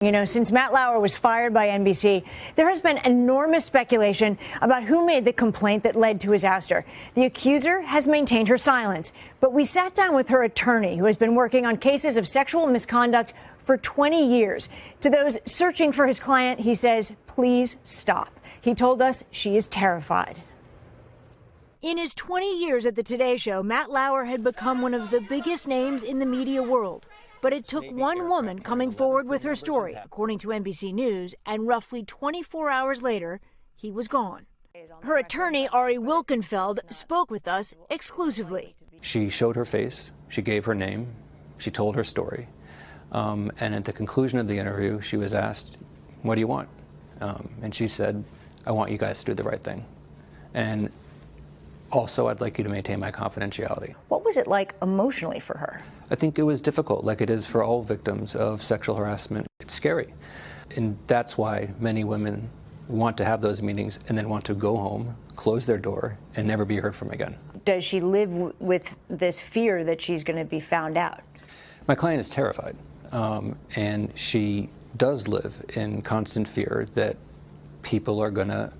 You know, since Matt Lauer was fired by NBC, there has been enormous speculation about who made the complaint that led to his ouster. The accuser has maintained her silence, but we sat down with her attorney, who has been working on cases of sexual misconduct for 20 years. To those searching for his client, he says, please stop. He told us she is terrified. In his 20 years at the Today Show, Matt Lauer had become one of the biggest names in the media world. But it took one woman coming forward with her story, according to NBC News, and roughly 24 hours later, he was gone. Her attorney, Ari Wilkenfeld, spoke with us exclusively. She showed her face, she gave her name, she told her story, and at the conclusion of the interview, she was asked, what do you want? And she said, I want you guys to do the right thing. And also, I'd like you to maintain my confidentiality. What was it like emotionally for her? I think it was difficult, like it is for all victims of sexual harassment. It's scary. And that's why many women want to have those meetings and then want to go home, close their door, and never be heard from again. Does she live with this fear that she's going to be found out? My client is terrified, and she does live in constant fear that people are going to,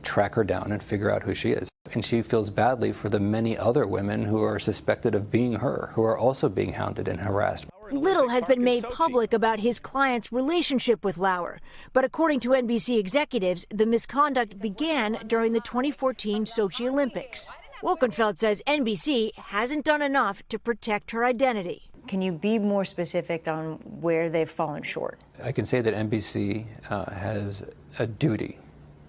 track her down and figure out who she is. And she feels badly for the many other women who are suspected of being her, who are also being hounded and harassed. Little has been made public about his client's relationship with Lauer. But according to NBC executives, the misconduct began during the 2014 Sochi Olympics. Wilkenfeld says NBC hasn't done enough to protect her identity. Can you be more specific on where they've fallen short? I can say that NBC has a duty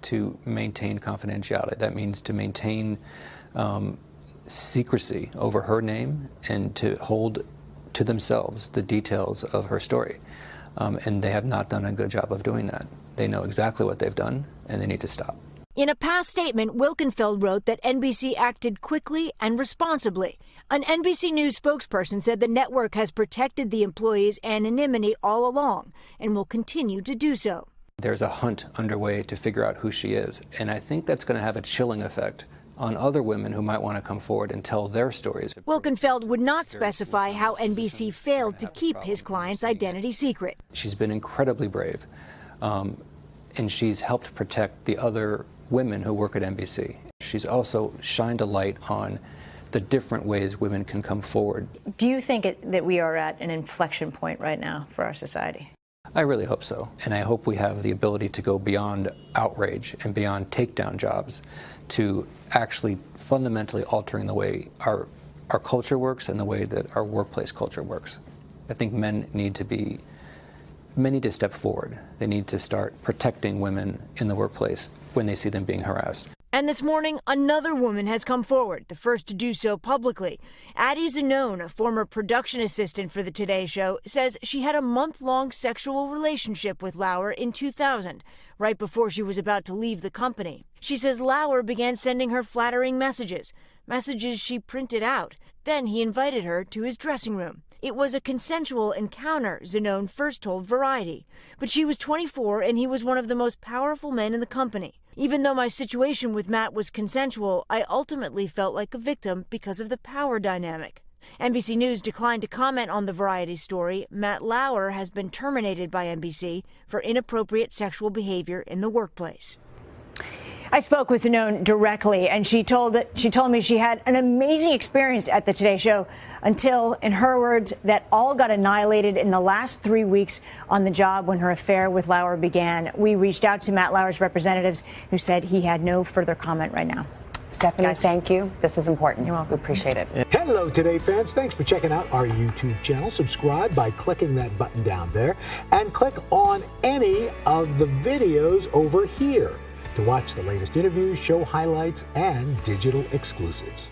to maintain confidentiality. That means to maintain secrecy over her name and to hold to themselves the details of her story. And they have not done a good job of doing that. They know exactly what they've done, and they need to stop. In a past statement, Wilkenfeld wrote that NBC acted quickly and responsibly. An NBC News spokesperson said the network has protected the employee's anonymity all along and will continue to do so. There's a hunt underway to figure out who she is, and I think that's going to have a chilling effect on other women who might want to come forward and tell their stories. Wilkenfeld would not specify how NBC failed to keep his client's identity secret. She's been incredibly brave, and she's helped protect the other women who work at NBC. She's also shined a light on the different ways women can come forward. Do you think that we are at an inflection point right now for our society? I really hope so, and I hope we have the ability to go beyond outrage and beyond takedown jobs to actually fundamentally altering the way our culture works and the way that our workplace culture works. I think men need to step forward. They need to start protecting women in the workplace when they see them being harassed. And this morning, another woman has come forward, the first to do so publicly. Addie Zanone, a former production assistant for the Today Show, says she had a month-long sexual relationship with Lauer in 2000, right before she was about to leave the company. She says Lauer began sending her flattering messages she printed out. Then he invited her to his dressing room. It was a consensual encounter, Zanone first told Variety. But she was 24 and he was one of the most powerful men in the company. Even though my situation with Matt was consensual, I ultimately felt like a victim because of the power dynamic. NBC News declined to comment on the Variety story. Matt Lauer has been terminated by NBC for inappropriate sexual behavior in the workplace. I spoke with Zanone directly, and she told me she had an amazing experience at the Today Show until, in her words, that all got annihilated in the last 3 weeks on the job when her affair with Lauer began. We reached out to Matt Lauer's representatives, who said he had no further comment right now. Stephanie, Guys, thank you. This is important. You're welcome. We appreciate it. Hello, Today fans. Thanks for checking out our YouTube channel. Subscribe by clicking that button down there and click on any of the videos over here to watch the latest interviews, show highlights, and digital exclusives.